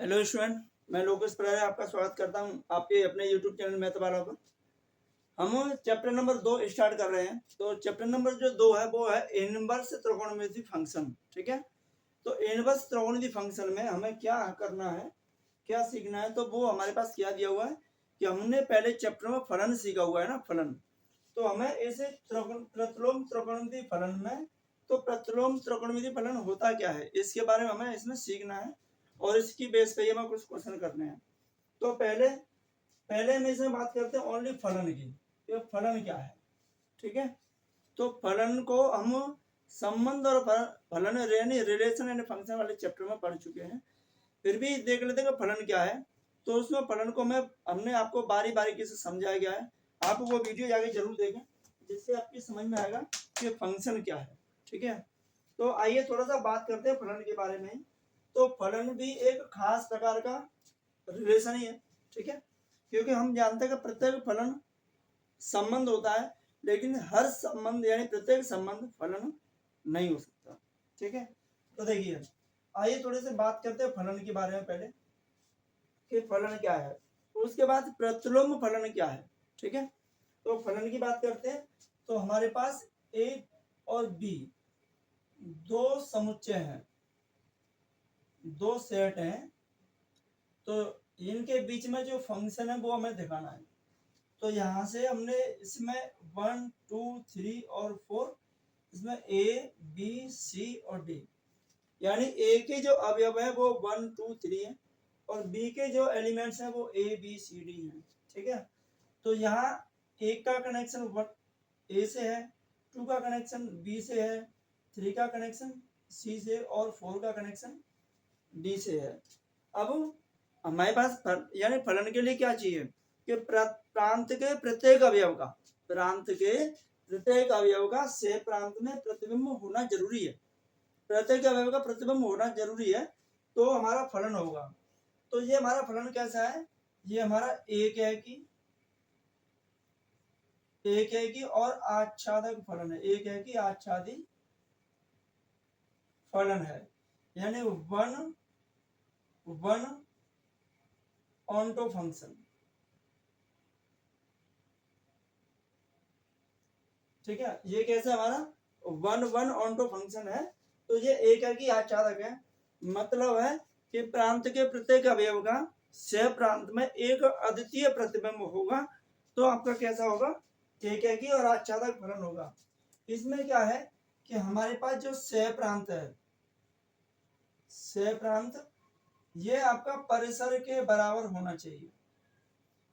Hello student, मैं लोकेश प्रयार आपका स्वागत करता हूं आपके अपने यूट्यूब चैनल मैथ वाला पर। हम चैप्टर नंबर 2 स्टार्ट कर रहे हैं। तो चैप्टर नंबर जो 2 है वो है इनवर्स त्रिकोणमिति फंक्शन। ठीक है, तो इनवर्स त्रिकोणमिति फंक्शन में हमें क्या करना है, क्या सीखना है, तो वो हमारे पास क्या दिया हुआ है कि हमने पहले चैप्टर में फलन सीखा हुआ है ना, फलन। तो हमें ऐसे प्रतिलोम त्रिकोणमिति फलन में, तो प्रतिलोम त्रिकोणमिति फलन होता क्या है इसके बारे में हमें इसमें सीखना है और इसकी बेस पे हमें कुछ क्वेश्चन करने हैं। तो पहले पहले हम इसमें बात करते हैं ओनली फलन की, कि फलन क्या है। ठीक है, तो फलन को हम संबंध और फलन यानी रिलेशन एंड फंक्शन वाले चैप्टर में पढ़ चुके हैं। फिर भी देख लेते हैं कि फलन क्या है। तो उसमें फलन को हमने आपको बारी बारीकी से समझाया गया है। आप वो वीडियो जाके जरूर देखें, जिससे आपकी समझ में आएगा कि फंक्शन क्या है। ठीक है, तो आइए थोड़ा सा बात करते हैं फलन के बारे में। तो फलन भी एक खास प्रकार का रिलेशन ही है। ठीक है, क्योंकि हम जानते हैं कि प्रत्येक फलन संबंध होता है, लेकिन हर संबंध यानी प्रत्येक संबंध फलन नहीं हो सकता। ठीक है, तो देखिए आइए थोड़े से बात करते हैं फलन के बारे में पहले, कि फलन क्या है, उसके बाद प्रतिलोम फलन क्या है। ठीक है, तो फलन की बात करते हैं। तो हमारे पास ए और बी दो समुच्चय हैं, दो सेट हैं, तो इनके बीच में जो फंक्शन है वो हमें दिखाना है। तो यहाँ से हमने इसमें 1 2 3 और 4, इसमें ए बी सी और डी, यानी ए के जो अवयव है वो 1 2 3 है और बी के जो एलिमेंट्स हैं वो ए बी सी डी हैं। ठीक है, तो यहाँ एक का कनेक्शन ए से है, 2 का कनेक्शन बी से है, 3 का कनेक्शन सी से और 4 का कनेक्शन डी से है। अब हमारे पास यानी फलन के लिए क्या चाहिए कि प्रांत के प्रत्येक अवयव का, प्रांत के प्रत्येक अवयव का से प्रांत में प्रतिबिंब होना जरूरी है, प्रत्येक अवयव का प्रतिबिंब होना जरूरी है, तो हमारा फलन होगा। तो ये हमारा फलन कैसा है, ये हमारा एक है कि और आच्छादक फलन है, एक है कि आच्छादी फलन है, यानी वन ऑन्टो फंक्शन। ठीक है, ये कैसे हमारा वन ऑन्टो फंक्शन है। तो ये एक है कि आच्छादक है, मतलब है कि प्रांत के प्रत्येक अवयव का सह प्रांत में एक अद्वितीय प्रतिबिंब होगा। तो आपका कैसा होगा, एक है कि और आच्छादक फलन होगा। इसमें क्या है कि हमारे पास जो सह प्रांत है, सह प्रांत ये आपका परिसर के बराबर होना चाहिए,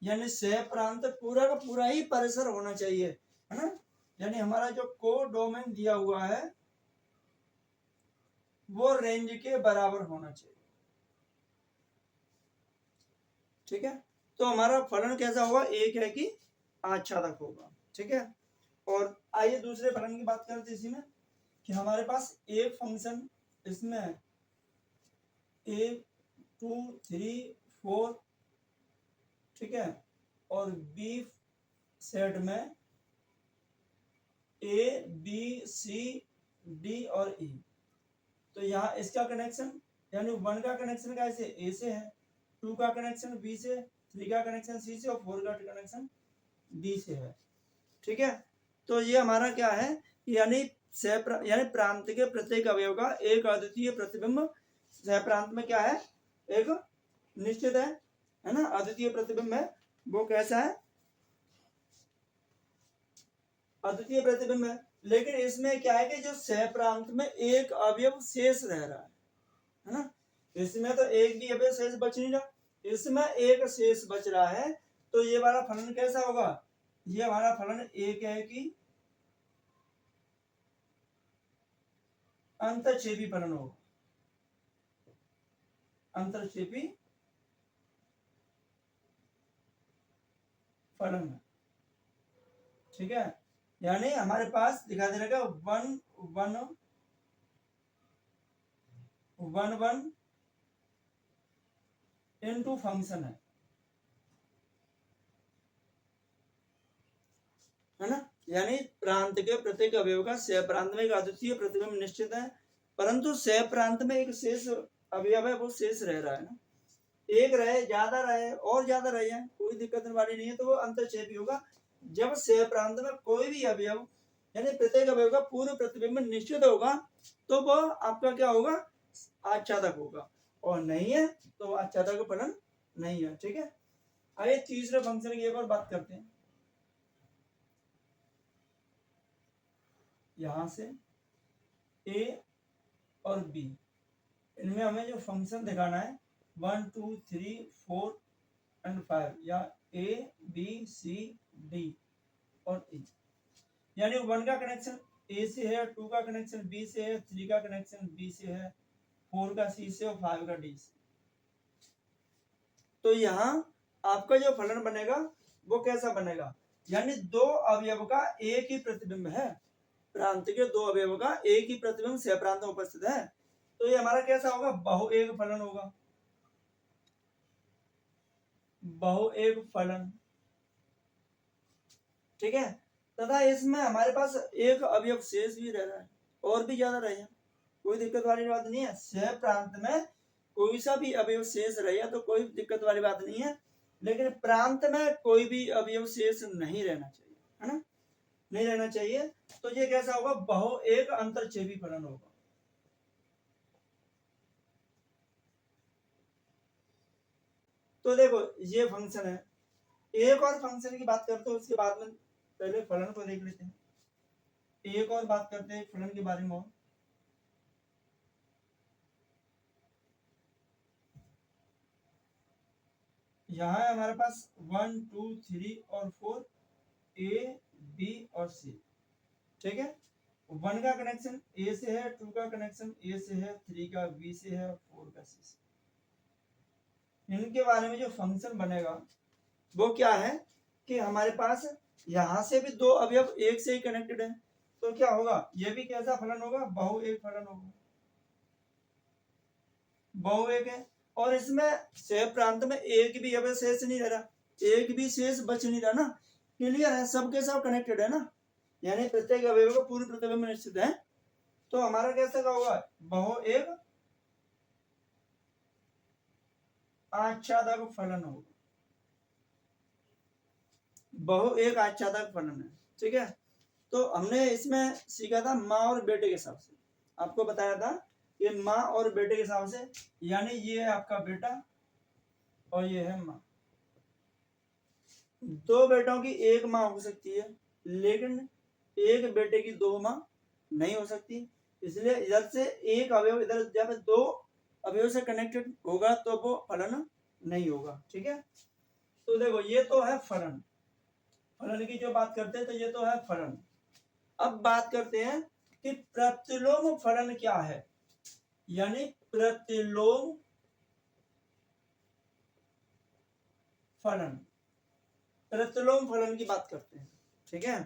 यानी सह प्रांत पूरा का पूरा ही परिसर होना चाहिए, है ना। यानी हमारा जो कोडोमेन दिया हुआ है वो रेंज के बराबर होना चाहिए। ठीक है, तो हमारा फलन कैसा होगा, एक है कि आच्छादक होगा। ठीक है, और आइए दूसरे फलन की बात करते हैं इसी में, कि हमारे पास एक फंक्शन इसमें ए 2 3 4, ठीक है, और बी सेट में ए बी सी डी और ई। तो यहाँ इसका कनेक्शन यानी 1 का कनेक्शन कैसे ए से है, 2 का कनेक्शन बी से, 3 का कनेक्शन सी से और 4 का कनेक्शन डी से है। ठीक है, तो ये हमारा क्या है, यानी यानी प्रांत के प्रत्येक अवयव का एक अद्वितीय प्रतिबिंब सह प्रांत में क्या है, एक निश्चित है ना, अद्वितीय प्रतिबिंब है। वो कैसा है, अद्वितीय प्रतिबिंब है। लेकिन इसमें क्या है कि जो सह प्रांत में एक अवयव शेष रह रहा है ना, इसमें तो एक भी अवयव शेष बच नहीं रहा, इसमें एक शेष बच रहा है। तो ये वाला फलन कैसा होगा, ये हमारा फलन एक है कि अंतरक्षेपी फलन होगा, अंतरक्षेपी फलन। ठीक है, यानी हमारे पास दिखा दे रहेगा 1 1 1 इनटू फंक्शन है ना, यानी प्रांत के प्रत्येक अवयव का सह प्रांत में एक अद्वितीय प्रतिबिंब निश्चित है, परंतु सह प्रांत में एक शेष अवयव है वो शेष रह रहा है ना। एक रहे, ज्यादा रहे और ज्यादा रहे हैं, कोई दिक्कत वाली नहीं है, तो वो अंतरछेपी होगा। जब सेह प्रांत में कोई भी अवयव यानी प्रत्येक अवयव का पूर्व प्रतिबिंब निश्चित होगा तो वो आपका क्या होगा, आच्छादक होगा, और नहीं है तो आच्छादक फलन नहीं है। ठीक है, आइए तीसरे फंक्शन की एक और बात करते हैं। यहां से ए और बी, इनमें हमें जो फंक्शन दिखाना है 1 2 3 4 एंड 5, या ए बी सी डी और ई, यानी 1 का कनेक्शन ए से है, 2 का कनेक्शन बी से है, 3 का कनेक्शन बी से है, 4 का सी से और 5 का डी से। तो यहाँ आपका जो फलन बनेगा वो कैसा बनेगा, यानी दो अवयव का एक ही प्रतिबिंब है, प्रांत के दो अवयव का एक ही प्रतिबिंब सह प्रांत में उपस्थित है, तो ये हमारा कैसा होगा, बहुएक फलन होगा, बहुएक फलन। ठीक है, तथा इसमें हमारे पास एक अवयव शेष भी रह रहा है, और भी ज्यादा रहे, कोई दिक्कत वाली बात नहीं है। सह प्रांत में कोई सा भी अवयव शेष रहे तो कोई दिक्कत वाली बात नहीं है, लेकिन प्रांत में कोई भी अवयव शेष नहीं रहना चाहिए, है ना, नहीं रहना चाहिए। तो ये कैसा होगा, बहुएक अंतरछेदी फलन होगा। तो देखो ये फंक्शन है, एक और फंक्शन की बात करते हैं उसके बाद में पहले फलन को देख लेते हैं, एक और बात करते हैं फलन के बारे में। यहाँ है हमारे पास 1 2 3 और 4, ए बी और सी। ठीक है, 1 का कनेक्शन ए से है, 2 का कनेक्शन ए से है, 3 का बी से है, 4 का सी से। इनके बारे में जो फंक्शन बनेगा वो क्या है कि हमारे पास यहां से भी दो अवयव एक से ही कनेक्टेड है, तो क्या होगा, ये भी कैसा फलन होगा, बहुएक फलन होगा, बहुएक है। और इसमें सह प्रांत में एक भी अवयव शेष नहीं रह रहा, एक भी शेष बच नहीं रहा ना, क्लियर है, सबके सब कनेक्टेड है ना, यानी प्रत्येक अवयव को पूर्ण प्रतिबिंब निश्चित है, तो हमारा कैसा का होगा, बहुएक आच्छादक फलन होगा, बहुएक आच्छादक फलन है। ठीक है, तो हमने इसमें सीखा था माँ और बेटे के हिसाब से, आपको बताया था कि माँ और बेटे के हिसाब से, यानी ये है आपका बेटा और ये है माँ, दो बेटों की एक माँ हो सकती है, लेकिन एक बेटे की दो माँ नहीं हो सकती, इसलिए इधर से एक अवयव इधर जब दो अवयव से कनेक्टेड होगा तो वो फलन नहीं होगा। ठीक है, तो देखो ये तो है फलन, फलन की जो बात करते हैं तो ये तो है फलन। अब बात करते हैं कि प्रतिलोम फलन क्या है, यानी प्रतिलोम फलन, प्रतिलोम फलन की बात करते हैं। ठीक है,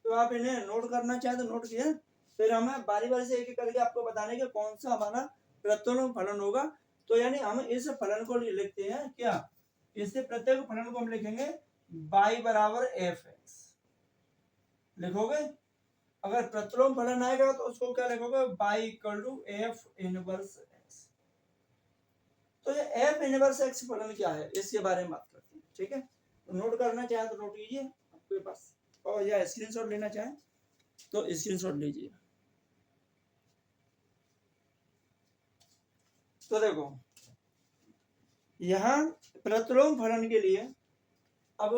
तो आप इन्हें नोट करना चाहे तो नोट किया, फिर हमें बारी बारी से एक एक करके आपको बताने के कौन सा हमारा प्रतिलोम फलन होगा। तो यानी हम इस फलन को लिखते हैं क्या, इससे प्रत्येक फलन को हम लिखेंगे y बराबर एफ एक्स, लिखोगे। अगर प्रतिलोम फलन आएगा तो उसको क्या लिखोगे, y equal to f inverse x. तो ये एफ इनवर्स एक्स फलन क्या है इसके बारे में बात करते हैं। ठीक है, तो नोट करना चाहे तो नोट कीजिए आपके पास, और या स्क्रीनशॉट लेना चाहे तो स्क्रीनशॉट लीजिए। तो देखो यहाँ प्रतिलोम फलन के लिए, अब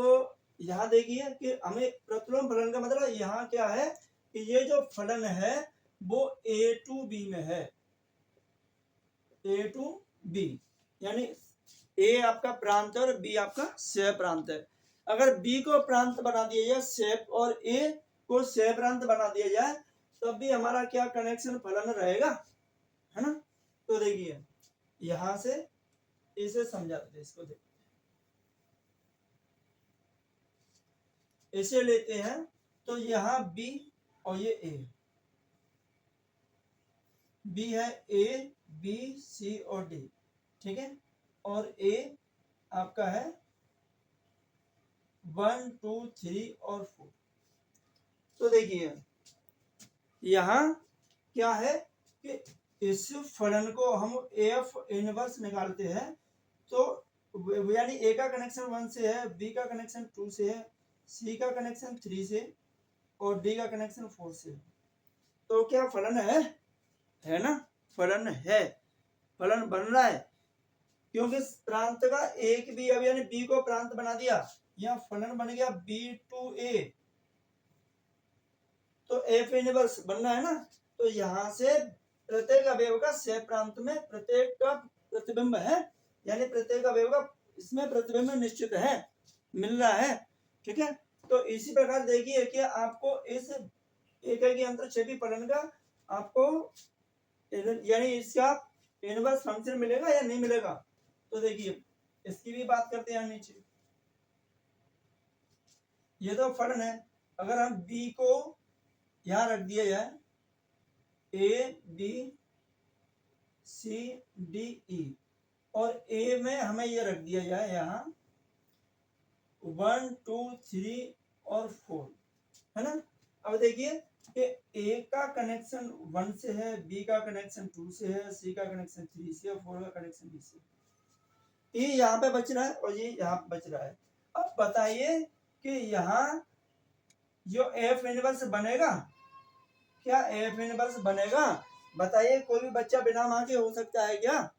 यहाँ देखिए कि हमें प्रतिलोम फलन का मतलब यहाँ क्या है कि ये जो फलन है वो ए टू बी में है, ए टू बी, यानी ए आपका प्रांत है और बी आपका सह प्रांत है। अगर बी को प्रांत बना दिया जाए सह और ए को सह प्रांत बना दिया जाए तब भी हमारा क्या कनेक्शन फलन रहेगा, है ना। तो देखिए यहां से इसे समझाते हैं, इसको देखते हैं, इसे लेते हैं तो यहाँ बी और ये ए, बी है ए बी सी और डी। ठीक है, और ए आपका है 1 2 3 और 4। तो देखिए यहाँ क्या है कि इस फलन को हम एफ इनवर्स निकालते हैं तो यानी ए का कनेक्शन 1 से है, बी का कनेक्शन 2 से है, सी का कनेक्शन 3 से और डी का कनेक्शन 4 से। तो क्या फलन है ना, फलन है, फलन बन रहा है, क्योंकि प्रांत का एक भी अब यानी बी को प्रांत बना दिया, यह फलन बन गया बी टू ए, तो एफ इनवर्स बनना है ना। तो यहाँ से प्रत्येक अवयव का से प्रांत में प्रत्येक का प्रतिबिंब है, यानी प्रत्येक अवयव का इसमें प्रतिबिंब निश्चित है, मिल रहा है, ठीक है। तो इसी प्रकार देखिए कि आपको इस एक अंतरछेदी फलन का आपको यानी इसका इनवर्स फंक्शन मिलेगा या नहीं मिलेगा। तो देखिए इसकी भी बात करते हैं नीचे। ये तो फलन है, अगर हम बी को यहां रख दिया जाए A B C D E और ए में हमें ये रख दिया जाए यहाँ 1 2 3 और 4, है ना। अब देखिए कि ए का कनेक्शन 1 से है, बी का कनेक्शन 2 से है, सी का कनेक्शन 3 से और 4 का कनेक्शन बी से। ये यहाँ पे बच रहा है और ये यहाँ पे बच रहा है। अब बताइए कि यहाँ जो एफ इनवर्स बनेगा, क्या एफ इनवर्स बनेगा? बताइए कोई भी बच्चा बिना माँ के हो सकता है क्या?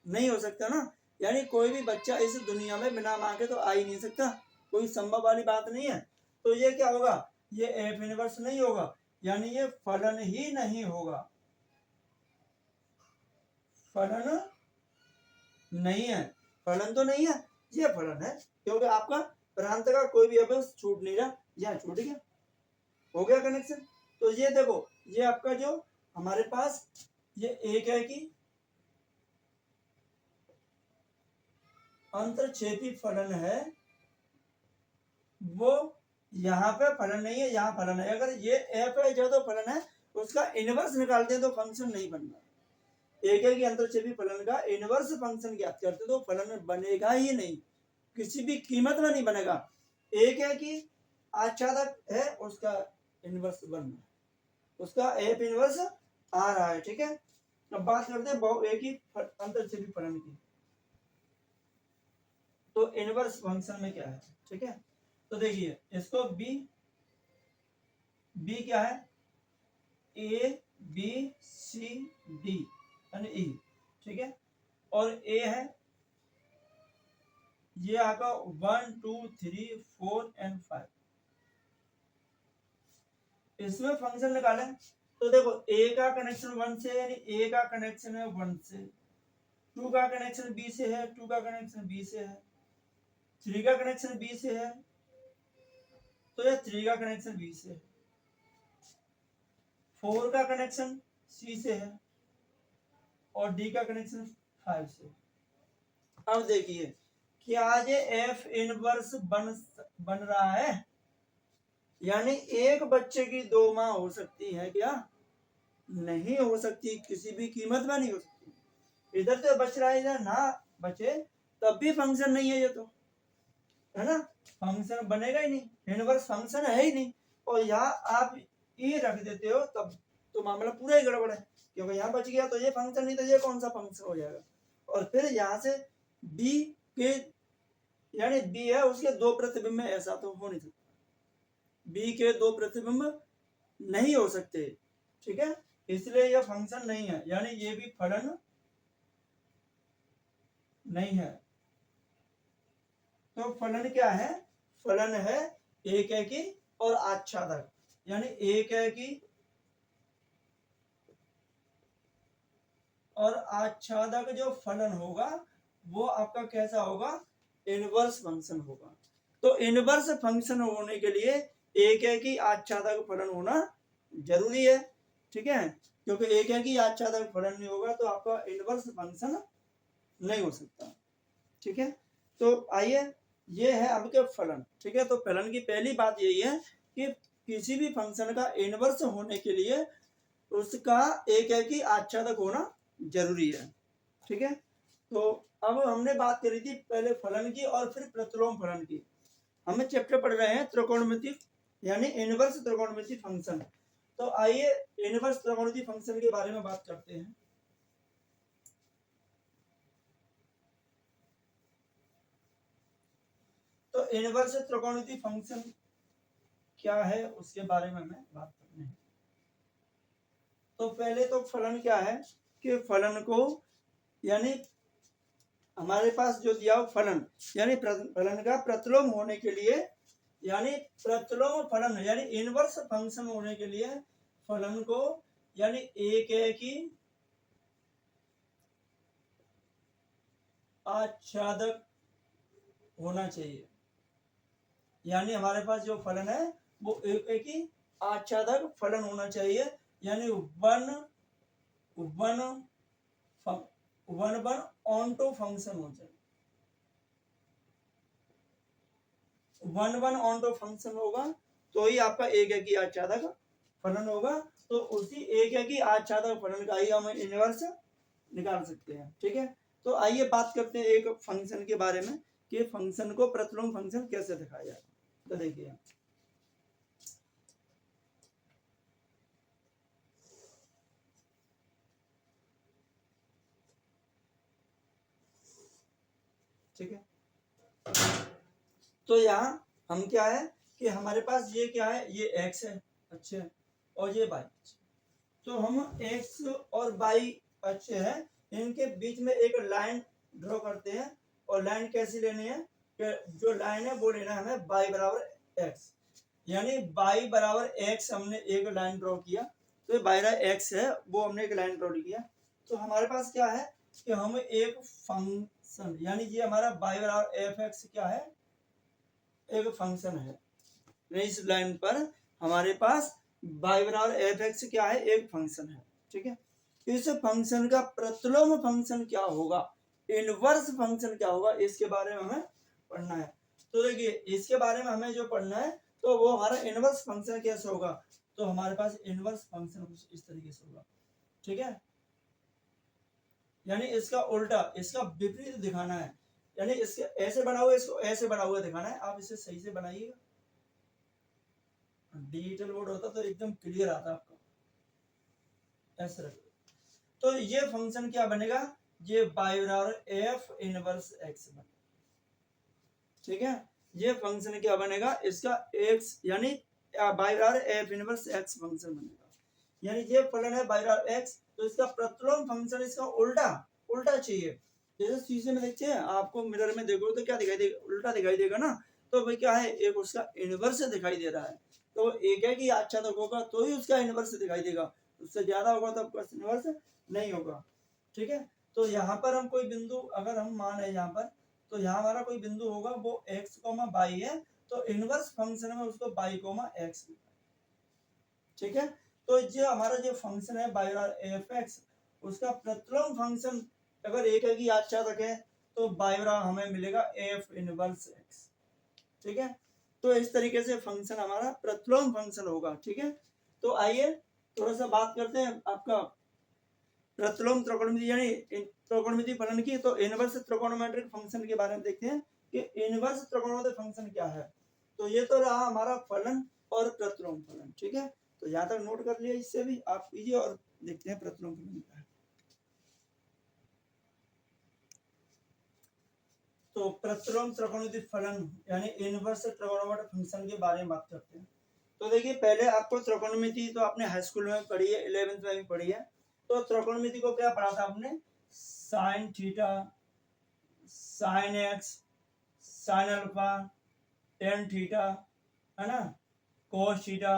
नहीं हो सकता ना। यानी कोई भी बच्चा इस दुनिया में बिना माँ के तो आ ही नहीं सकता, कोई संभव वाली बात नहीं है। तो ये क्या होगा, ये एफ इनवर्स नहीं होगा, यानी ये फलन ही नहीं होगा, फलन नहीं है, फलन तो नहीं है, ये फलन है, क्योंकि आपका प्रांत का कोई भी अवयव छूट नहीं रहा, यहाँ छूट गया, हो गया कनेक्शन। तो ये देखो, ये आपका जो हमारे पास ये एक है कि अंतरछेदी फलन है, वो यहाँ पे फलन नहीं है, यहाँ फलन है। अगर ये एफ है जो तो फलन है, उसका इनवर्स निकालते हैं तो फंक्शन नहीं बनना। एक है कि अंतरछेदी फलन का इनवर्स फंक्शन ज्ञात करते तो फलन बनेगा ही नहीं, किसी भी कीमत में नहीं बनेगा। एक है कि आच्छादक है, उसका इनवर्स बनना, उसका एफ इनवर्स आ रहा है, ठीक है। अब बात करते हैं एक ही अंतरछेदी फलन की। तो इनवर्स फंक्शन में क्या है, ठीक है। तो देखिए इसको बी क्या है, ए बी सी डी यानी ई, ठीक है। और ए है ये आका 1 2 3 4 एंड 5। इसमें फंक्शन निकालें तो देखो ए का कनेक्शन 1 से यानी ए का कनेक्शन है 1 से, 2 का कनेक्शन बी से है, 2 का कनेक्शन बी से है, 3 का कनेक्शन बी से है, तो ये 3 का कनेक्शन बी से है, 4 का कनेक्शन सी से है और डी का कनेक्शन 5 से। अब देखिए क्या ये एफ इनवर्स बन रहा है, यानी एक बच्चे की दो माँ हो सकती है क्या? नहीं हो सकती, किसी भी कीमत में नहीं हो सकती। इधर तो बच रहा है, इधर ना बचे तब भी फंक्शन नहीं है, ये तो है ना, फंक्शन बनेगा ही नहीं, इनवर्स फंक्शन है ही नहीं। और यहाँ आप ये रख देते हो तब तो मामला पूरा ही गड़बड़ है, क्योंकि यहाँ बच गया तो ये फंक्शन नहीं, तो ये कौन सा फंक्शन हो जाएगा। और फिर यहाँ से बी के यानी बी है उसके दो प्रतिबिंब, ऐसा तो हो नहीं सकता, बी के दो प्रतिबिंब नहीं हो सकते, ठीक है, इसलिए यह फंक्शन नहीं है, यानी ये भी फलन नहीं है। तो फलन क्या है, फलन है एक है कि और आच्छादक, यानी एक है कि और आच्छादक जो फलन होगा वो आपका कैसा होगा, इनवर्स फंक्शन होगा। तो इनवर्स फंक्शन होने के लिए एक है कि आच्छादक फलन होना जरूरी है, ठीक है, क्योंकि एक है कि आच्छादक फलन नहीं होगा तो आपका इनवर्स फंक्शन नहीं हो सकता, ठीक है। तो आइए ये है आपके फलन, ठीक है। तो फलन की पहली बात यही है कि किसी भी फंक्शन का इनवर्स होने के लिए उसका एक है कि आच्छादक होना जरूरी है, ठीक है। तो अब हमने बात करी थी पहले फलन की और फिर प्रतिलोम फलन की। हम चैप्टर पढ़ रहे हैं त्रिकोणमिति यानी इनवर्स त्रिकोणमिति फंक्शन। तो आइए इनवर्स त्रिकोणमिति फंक्शन के बारे में बात करते हैं। तो इनवर्स त्रिकोणमिति फंक्शन क्या है उसके बारे में हमें बात करनी है। तो पहले तो फलन क्या है कि फलन को यानी हमारे पास जो दिया हो फलन यानी फलन का प्रतिलोम होने के लिए यानी प्रतिलोम फलन यानी इनवर्स फंक्शन होने के लिए फलन को यानी एक ही आच्छादक होना चाहिए। यानी हमारे पास जो फलन है वो एक ही आच्छादक फलन होना चाहिए। यानी one one one one onto function हो जाए, one one onto function होगा तो ही आपका एक ही आच्छादक फलन होगा। तो उसी एक ही आच्छादक फलन का ही हम इनवर्स निकाल सकते हैं। ठीक है, तो आइए बात करते हैं एक फंक्शन के बारे में कि फंक्शन को प्रतिलोम फंक्शन कैसे दिखाया जाए। तो देखिए ठीक है, तो यहाँ हम क्या है कि हमारे पास ये क्या है, ये x है अच्छे और ये y। तो हम x और y अच्छे हैं, इनके बीच में एक लाइन ड्रॉ करते हैं। और लाइन कैसी लेनी है कि जो लाइन है वो लेना है हमें y बराबर x। यानी y बराबर x हमने एक लाइन ड्रॉ किया, तो ये y x है वो हमने एक लाइन ड्रॉ किया। तो हमारे पास क्या है कि हम एक फंक्शन यानी ये हमारा y बराबर f(x) क्या है, एक फंक्शन है। इस लाइन पर हमारे पास y बराबर f(x) क्या है, एक फंक्शन है। ठीक है, इस फंक्शन का प्रतिलोम फंक्शन क्या होगा, इनवर्स फंक्शन क्या होगा, इसके बारे में हमें पढ़ना है। तो देखिए इसके बारे में हमें जो पढ़ना है तो वो हमारा इनवर्स फंक्शन कैसे होगा। तो हमारे पास इनवर्स फंक्शन कुछ इस तरीके से होगा। ठीक है, यानी इसका उल्टा इसका विपरीत दिखाना है। यानी इसके ऐसे बना हुआ इसको ऐसे बना हुआ दिखाना है। आप इसे सही से बनाइएगा, डिजिटल बोर्ड होता तो एकदम क्लियर आता आपको। ऐसे रखिए तो ये फंक्शन क्या बनेगा, ये y बराबर f इनवर्स x बनेगा। ठीक है, ये फंक्शन क्या बनेगा, इसका x यानी y बराबर f इनवर्स x फंक्शन बनेगा। यानी ये फलन है y बराबर x, तो इसका प्रतिलोम फंक्शन इसका उल्टा उल्टा चाहिए। जैसे शीशे में देखते हैं आपको, मिरर में देखो तो क्या दिखाई देगा, उल्टा दिखाई देगा ना। तो भाई क्या है, एक उसका इनवर्स दिखाई दे रहा है। तो एक है कि अच्छा तक होगा तो ही उसका इनवर्स दिखाई देगा, उससे ज्यादा होगा तो आपका इनवर्स नहीं होगा। ठीक है, तो यहाँ पर हम कोई बिंदु अगर हम माने यहाँ पर, तो यहाँ हमारा कोई बिंदु होगा वो x, y है, तो इनवर्स फंक्शन में उसको y, x। ठीक है, तो जो हमारा जो फंक्शन है y बराबर f(x), उसका प्रतिलोम फंक्शन अगर एक है कि अच्छा रखे तो y बराबर हमें मिलेगा f इनवर्स x। ठीक है, तो इस तरीके से फंक्शन हमारा प्रतिलोम फंक्शन होगा। ठीक है, तो आइए थोड़ा सा बात करते हैं आपका प्रतिलोम त्रिकोणमिति यानी त्रिकोणमिति फलन की। तो इनवर्स त्रिकोणोमेट्रिक फंक्शन के बारे में देखते हैं कि इनवर्स त्रिकोणमिति फंक्शन क्या है। तो ये तो रहा हमारा फलन और प्रतिलोम फलन। ठीक है, तो यहाँ तक नोट कर लिया, इससे भी आप कीजिए और देखते हैं प्रतिलोम फलन क्या है। तो प्रतिलोम त्रिकोणमिति फलन यानी इनवर्स त्रिकोणमिति फंक्शन के बारे में बात करते हैं। तो देखिए पहले आपको त्रिकोणमिति तो आपने हाई स्कूल में पढ़ी है, 11th में भी पढ़ी है। तो त्रिकोणमिति को क्या पढ़ा था आपने, sine theta, sine x, sine alpha, tan theta, है ना, कोस थीटा,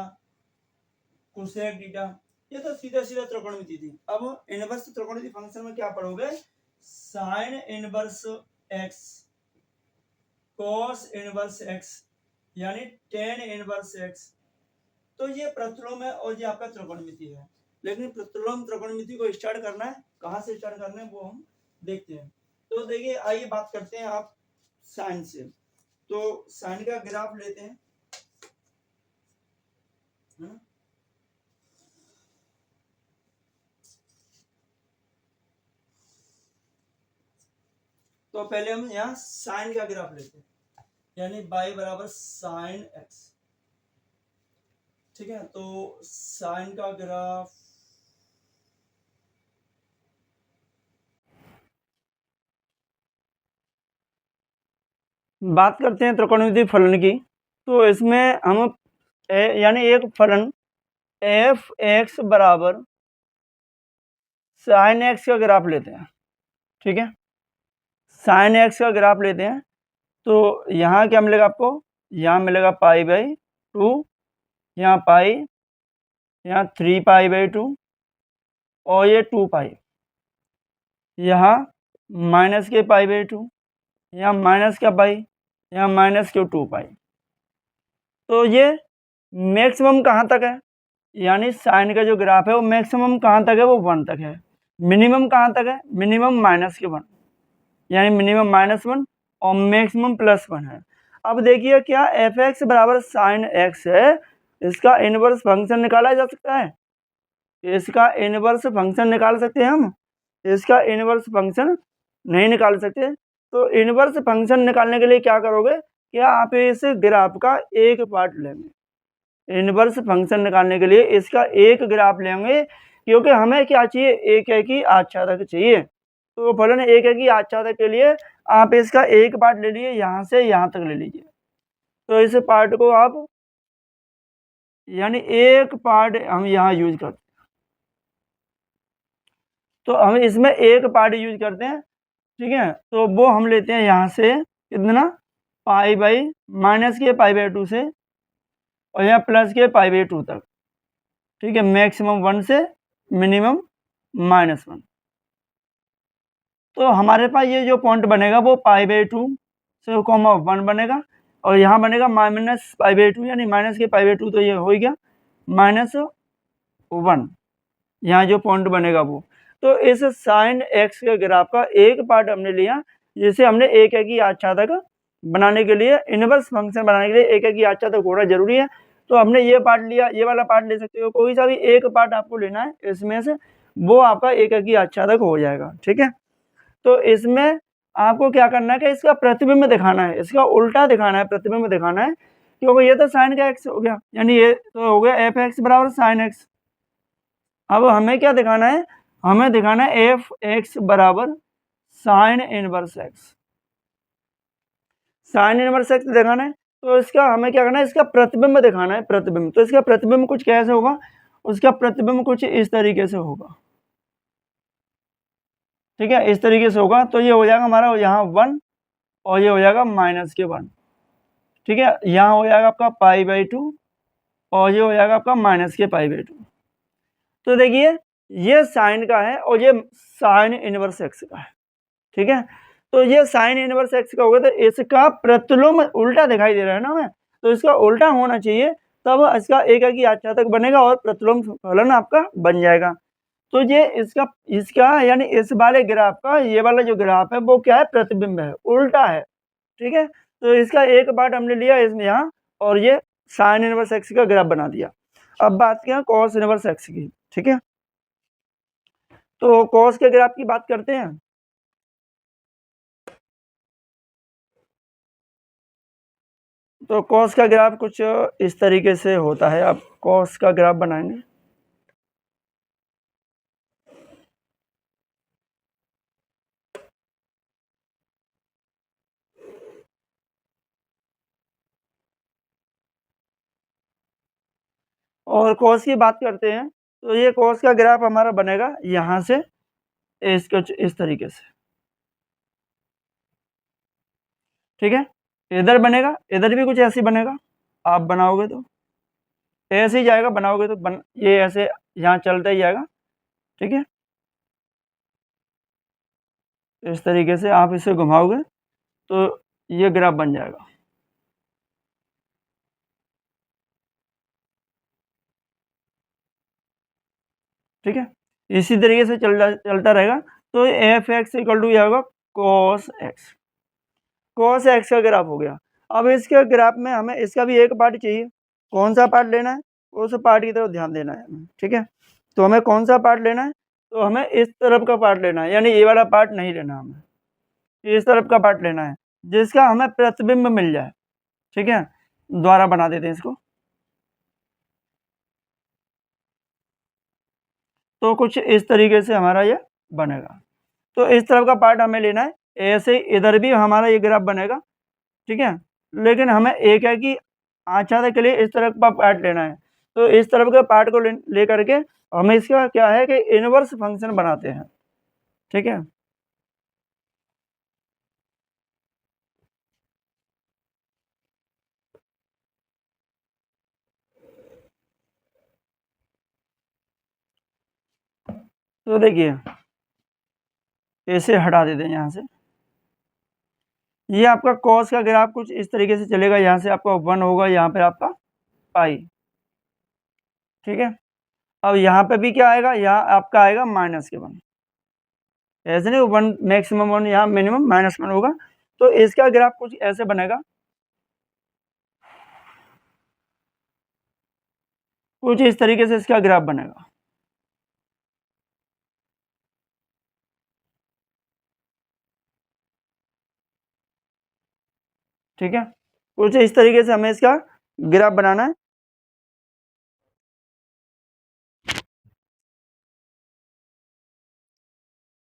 कोसेक थीटा, ये तो सीधा सीधा त्रिकोणमिति थी। अब इनवर्स त्रिकोणमिति फंक्शन में क्या पढ़ोगे, sine inverse x, cos inverse x, यानी टेन इनवर्स एक्स। तो ये प्रतिलोम है और ये आपका त्रिकोणमिति है। लेकिन प्रतिलोम त्रिकोणमिति को स्टार्ट करना है, कहाँ से स्टार्ट करना है वो हम देखते हैं। तो देखिए आइए बात करते हैं आप साइन से। तो साइन का ग्राफ लेते हैं, तो पहले हम यहाँ साइन का ग्राफ लेते हैं, यानी y बराबर साइन x। ठीक है, तो साइन का ग्राफ बात करते हैं त्रिकोणमितीय फलन की। तो इसमें हम यानी एक फलन एफ एक्स बराबर साइन एक्स का ग्राफ लेते हैं, ठीक है। साइन एक्स का ग्राफ लेते हैं तो यहाँ क्या मिलेगा आपको, यहाँ मिलेगा पाई बाई टू, यहाँ पाई, यहाँ 3 पाई/2 और ये 2 पाई, यहाँ माइनस के पाई/2, यहाँ माइनस का पाई, यहाँ माइनस के 2 पाई। तो ये मैक्सिमम कहाँ तक है, यानी साइन का जो ग्राफ है वो मैक्सिमम कहाँ तक है, वो 1 तक है। मिनिमम कहाँ तक है, मिनिमम -1, यानी मिनिमम -1 और मैक्सिमम +1 है। अब देखिए क्या एफ एक्स बराबर साइन एक्स है, इसका इनवर्स फंक्शन निकाला जा सकता है, इसका इनवर्स फंक्शन निकाल सकते हैं हम, इसका इनवर्स फंक्शन नहीं निकाल सकते। तो इनवर्स फंक्शन निकालने के लिए क्या करोगे, क्या आप इस ग्राफ का एक पार्ट लेंगे। इनवर्स फंक्शन निकालने के लिए इसका एक ग्राफ लेंगे, क्योंकि हमें क्या चाहिए, एक ही आच्छादक चाहिए। तो फलन एक ही आच्छादक के लिए आप इसका एक पार्ट ले लीजिए, यहाँ से यहाँ तक ले लीजिए। तो इस पार्ट को आप यानी एक पार्ट हम यहाँ यूज करते हैं, तो हम इसमें एक पार्ट यूज करते हैं, ठीक है। तो वो हम लेते हैं यहाँ से कितना, पाई बाई माइनस के पाई/2 से और यहाँ प्लस के पाई/2 तक, ठीक है। मैक्सिमम 1 से मिनिमम -1। तो हमारे पास ये जो पॉइंट बनेगा वो पाई/2 से 1 बनेगा और यहाँ बनेगा माइनस पाई/2, यानी माइनस के पाई/2, तो ये हो गया -1, यहाँ जो पॉइंट बनेगा वो। तो इस साइन एक्स के ग्राफ का एक पार्ट हमने लिया, जिसे हमने एक ही आच्छादक बनाने के लिए, इनवर्स फंक्शन बनाने के लिए एक ही आच्छादक होना जरूरी है। तो हमने ये पार्ट लिया, ये वाला पार्ट ले सकते हो, कोई सा भी एक पार्ट आपको लेना है इसमें से, वो आपका एक ही आच्छादक हो जाएगा, ठीक है। तो इसमें आपको क्या करना है कि इसका प्रतिबिंब दिखाना है, इसका उल्टा दिखाना है, प्रतिबिंब दिखाना है, क्योंकि ये तो साइन का एक्स हो गया, यानी ये तो हो गया एफ एक्स बराबर साइन एक्स। अब हमें क्या दिखाना है, हमें दिखाना है एफ एक्स बराबर sine inverse x, sine inverse x दिखाना है। तो इसका हमें क्या करना है, इसका प्रतिबिंब दिखाना है, प्रतिबिंब। तो इसका प्रतिबिंब कुछ कैसे होगा, उसका प्रतिबिंब कुछ इस तरीके से होगा, ठीक है, इस तरीके से होगा। तो ये हो जाएगा हमारा यहाँ 1 और ये हो जाएगा -1, ठीक है। यहाँ हो जाएगा आपका पाई/2 और ये हो जाएगा आपका माइनस के पाई/2। तो देखिए ये साइन का है और ये साइन इनवर्स एक्स का है, ठीक है। तो ये साइन इनवर्स एक्स का होगा, तो इसका प्रतिलोम उल्टा दिखाई दे रहा है ना हमें, तो इसका उल्टा होना चाहिए, तब इसका एक ही आच्छादक बनेगा और प्रतिलोम फलन आपका बन जाएगा। तो ये इसका यानी इस वाले ग्राफ का, ये वाला जो ग्राफ है वो क्या है, प्रतिबिंब है, उल्टा है, ठीक है। तो इसका एक पार्ट हमने लिया इसमें यहाँ, और ये साइन इनवर्स एक्स का ग्राफ बना दिया। अब बात करें कॉस इनवर्स एक्स की, ठीक है। तो कॉस के ग्राफ की बात करते हैं। तो कॉस का ग्राफ कुछ इस तरीके से होता है, आप कॉस का ग्राफ बनाएंगे। और कॉस की बात करते हैं, तो ये कॉस का ग्राफ हमारा बनेगा यहाँ से इस तरीके से, ठीक है। इधर बनेगा, इधर भी कुछ ऐसे बनेगा, आप बनाओगे तो ऐसे ही जाएगा, बनाओगे तो ये ऐसे यहाँ चलता ही जाएगा, ठीक है। इस तरीके से आप इसे घुमाओगे तो ये ग्राफ बन जाएगा, ठीक है। इसी तरीके से चलता रहेगा। तो एफ एक्स इक्वल टू यह होगा कॉस एक्स, कॉस एक्स का ग्राफ हो गया। अब इसके ग्राफ में हमें इसका भी एक पार्ट चाहिए, कौन सा पार्ट लेना है, उस पार्ट की तरफ ध्यान देना है हमें, ठीक है। तो हमें कौन सा पार्ट लेना है, तो हमें इस तरफ का पार्ट लेना है, यानी ये वाला पार्ट नहीं लेना, हमें इस तरफ का पार्ट लेना है, जिसका हमें प्रतिबिंब मिल जाए, ठीक है। द्वारा बना देते हैं इसको। तो कुछ इस तरीके से हमारा ये बनेगा। तो इस तरफ का पार्ट हमें लेना है, ऐसे इधर भी हमारा ये ग्राफ बनेगा, ठीक है। लेकिन हमें एक है कि आच्छादक के लिए इस तरफ का पार्ट लेना है, तो इस तरफ के पार्ट को ले करके हमें इसका क्या है कि इनवर्स फंक्शन बनाते हैं, ठीक है। तो देखिए इसे हटा देते हैं यहाँ से। ये आपका कॉस का ग्राफ कुछ इस तरीके से चलेगा, यहाँ से आपका 1 होगा, यहाँ पे आपका पाई, ठीक है। अब यहाँ पे भी क्या आएगा, यहाँ आपका आएगा -1, ऐसे नहीं 1 मैक्सिमम 1, यहाँ मिनिमम -1 होगा। तो इसका ग्राफ कुछ ऐसे बनेगा, कुछ इस तरीके से इसका ग्राफ बनेगा, ठीक है। कुछ इस तरीके से हमें इसका ग्राफ बनाना है।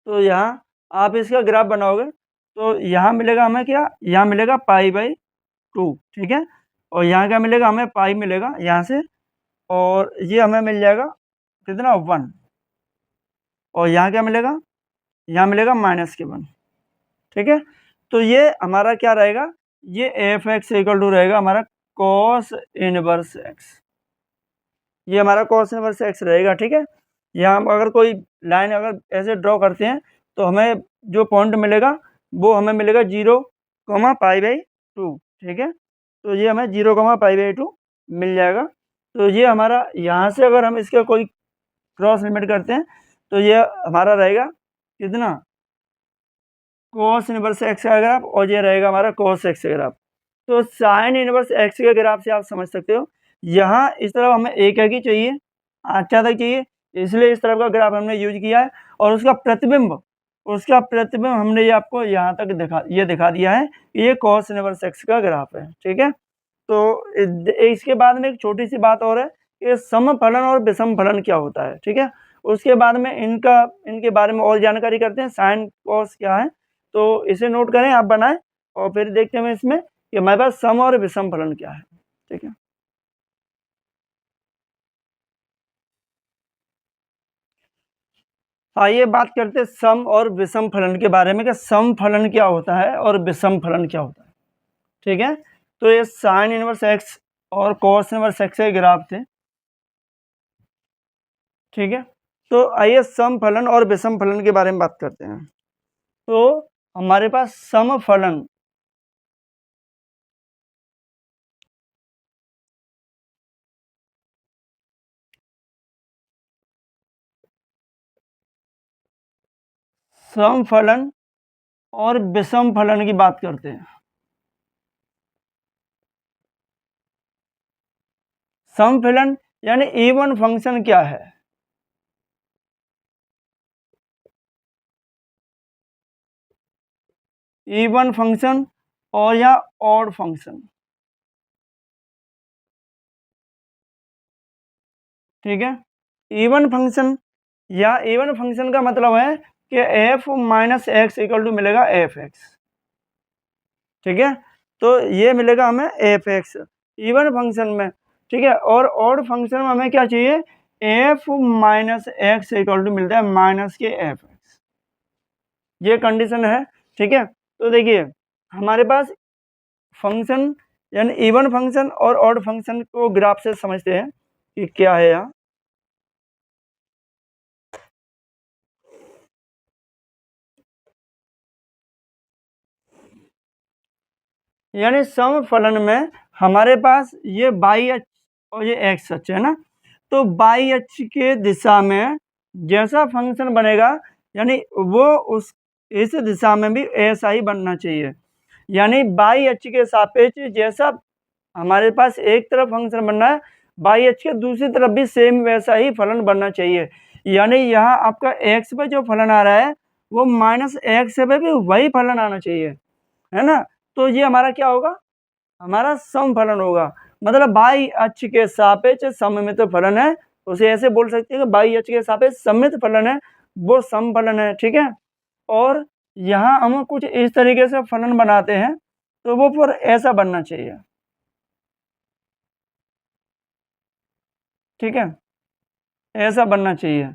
तो यहाँ आप इसका ग्राफ बनाओगे तो यहाँ मिलेगा हमें क्या, यहाँ मिलेगा π/2, ठीक है। और यहाँ क्या मिलेगा, हमें पाई मिलेगा यहाँ से, और ये हमें मिल जाएगा कितना 1, और यहाँ क्या मिलेगा, यहाँ मिलेगा -1, ठीक है। तो ये हमारा क्या रहेगा, ये f(x) = रहेगा हमारा cos इनवर्स x, ये हमारा cos इनवर्स x रहेगा, ठीक है। यहाँ हम अगर कोई लाइन अगर ऐसे ड्रॉ करते हैं तो हमें जो पॉइंट मिलेगा वो हमें मिलेगा 0, π/2, ठीक है। तो ये हमें 0, π/2 मिल जाएगा। तो ये हमारा यहाँ से अगर हम इसका कोई क्रॉस लिमिट करते हैं तो ये हमारा रहेगा कितना, cos इनवर्स x का ग्राफ, और ये रहेगा हमारा cos x का ग्राफ। तो sin इनवर्स x के ग्राफ से आप समझ सकते हो, यहाँ इस तरफ हमें एक ही चाहिए, आच्छादक चाहिए, इसलिए इस तरफ का ग्राफ हमने यूज किया है। और उसका प्रतिबिंब हमने ये आपको यहाँ तक दिखा दिया है, ये cos इनवर्स x का ग्राफ है, ठीक है। तो इसके बाद में एक छोटी सी बात और है कि समफलन और विषम फलन क्या होता है, ठीक है। उसके बाद में इनके बारे में और जानकारी करते हैं, साइन कॉस क्या है। तो इसे नोट करें, आप बनाएं, और फिर देखते हैं इसमें कि हमारे पास सम और विषम फलन क्या है, ठीक है। आइए बात करते हैं सम और विषम फलन के बारे में कि सम फलन क्या होता है और विषम फलन क्या होता है, ठीक है। तो ये साइन इनवर्स x और कॉस इनवर्स x के ग्राफ थे, ठीक है। तो आइए सम फलन और विषम फलन के बारे में बात करते हैं। तो हमारे पास सम फलन, सम फलन और विषम फलन की बात करते हैं। सम फलन यानी इवन फंक्शन क्या है, इवन फंक्शन और या ऑड फंक्शन, ठीक है। इवन फंक्शन या इवन फंक्शन का मतलब है कि f - x = मिलेगा f(x), ठीक है। तो ये मिलेगा हमें f(x) इवन फंक्शन में, ठीक है। और ऑड फंक्शन में हमें क्या चाहिए, f - x = मिलता है -f(x), ये कंडीशन है, ठीक है। तो देखिए हमारे पास फंक्शन यानी इवन फंक्शन और ऑड फंक्शन को ग्राफ से समझते हैं कि क्या है यहाँ। यानी सम फलन में हमारे पास ये बाई अक्ष और ये एक्स अक्ष है ना, तो बाई अक्ष के दिशा में जैसा फंक्शन बनेगा यानी वो इस दिशा में भी ऐसा ही बनना चाहिए। यानी बाई अक्ष के सापेक्ष जैसा हमारे पास एक तरफ फंक्शन बनना है, बाई अक्ष के दूसरी तरफ भी सेम वैसा ही फलन बनना चाहिए। यानी यहाँ आपका एक्स पे जो फलन आ रहा है वो -x पे भी वही फलन आना चाहिए, है ना। तो ये हमारा क्या होगा, हमारा सम फलन होगा। मतलब बाई अक्ष के सापेक्ष सममित फलन है, उसे ऐसे बोल सकते हैं कि बाई अक्ष के सापेक्ष सममित फलन है, वो सम फलन है, ठीक है। और यहाँ हम कुछ इस तरीके से फलन बनाते हैं तो वो फिर ऐसा बनना चाहिए, ठीक है, ऐसा बनना चाहिए।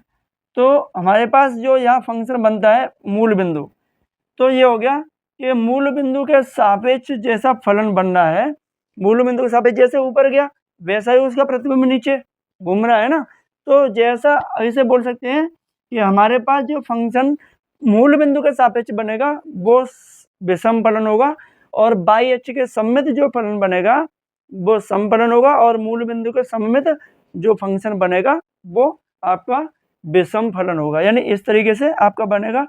तो हमारे पास जो यहाँ फंक्शन बनता है मूल बिंदु, तो ये हो गया कि मूल बिंदु के सापेक्ष जैसा फलन बन रहा है, मूल बिंदु के सापेक्ष जैसे ऊपर गया वैसा ही उसका प्रतिबिंब नीचे घूम रहा है ना। तो जैसा ऐसे बोल सकते हैं कि हमारे पास जो फंक्शन मूल बिंदु के सापेक्ष बनेगा वो विषम फलन होगा, और बाई अक्ष के सममित जो फलन बनेगा वो समफलन होगा, और मूल बिंदु के सममित जो फंक्शन बनेगा वो आपका विषम फलन होगा। यानी इस तरीके से आपका बनेगा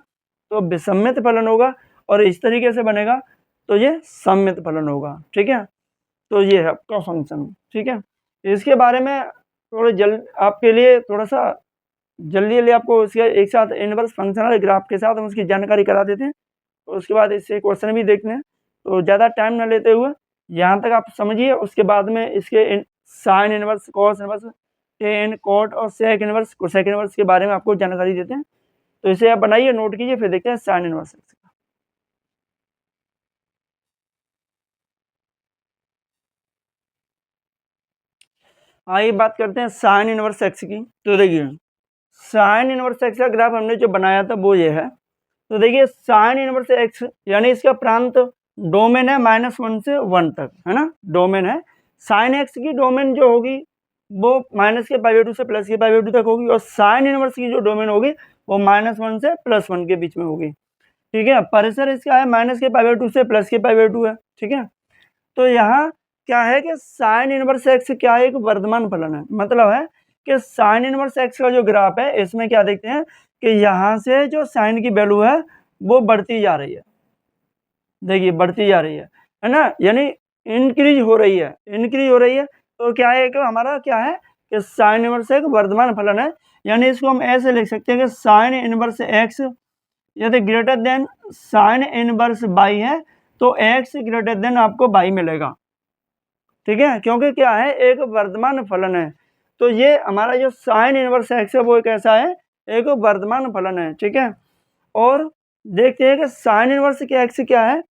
तो विषमित फलन होगा, और इस तरीके से बनेगा तो ये सममित फलन होगा, ठीक है। तो ये है आपका फंक्शन, ठीक है। इसके बारे में थोड़ा जल्द आपके लिए थोड़ा सा जल्दी आपको उसके एक साथ इनवर्स फंक्शनल ग्राफ के साथ हम उसकी जानकारी करा देते हैं, तो उसके बाद इससे क्वेश्चन भी देखते हैं। तो ज़्यादा टाइम न लेते हुए यहाँ तक आप समझिए, उसके बाद में इसके sine inverse, cos inverse, tan, cot और सेक इनवर्स, कोसेक इनवर्स के बारे में आपको जानकारी देते हैं। तो इसे आप बनाइए, नोट कीजिए, फिर देखते हैं साइन इनवर्स एक्स का। आइए बात करते हैं साइन इनवर्स एक्स की। तो देखिए साइन इनवर्स एक्स का ग्राफ हमने जो बनाया था वो ये है। तो देखिए साइन इनवर्स एक्स यानी इसका प्रांत डोमेन है -1 से 1 तक, है ना, डोमेन है। साइन एक्स की डोमेन जो होगी वो माइनस के π/2 से प्लस के π/2 तक होगी, और साइन इनवर्स की जो डोमेन होगी वो -1 से +1 के बीच में होगी, ठीक है। परिसर इसका है माइनस के π/2 से प्लस के π/2 है, ठीक है। तो यहाँ क्या है कि साइन इनवर्स एक्स क्या है, एक वर्धमान फलन है। मतलब है कि साइन इनवर्स एक्स का जो ग्राफ है इसमें क्या देखते हैं कि यहाँ से जो साइन की वैल्यू है वो बढ़ती जा रही है, देखिए बढ़ती जा रही है ना, यानी इंक्रीज हो रही है, इंक्रीज हो रही है। तो क्या है कि हमारा क्या है कि साइन इनवर्स एक वर्धमान फलन है। यानी इसको हम ऐसे लिख सकते हैं कि साइन इनवर्स एक्स यदि greater than sine inverse by है तो एक्स ग्रेटर देन आपको बाई मिलेगा, ठीक है, क्योंकि क्या है एक वर्धमान फलन है। तो ये हमारा जो साइन इनवर्स एक्स है वो एक ऐसा है, एक वर्धमान फलन है, ठीक है। और देखते हैं कि साइन इनवर्स के एक्स क्या है।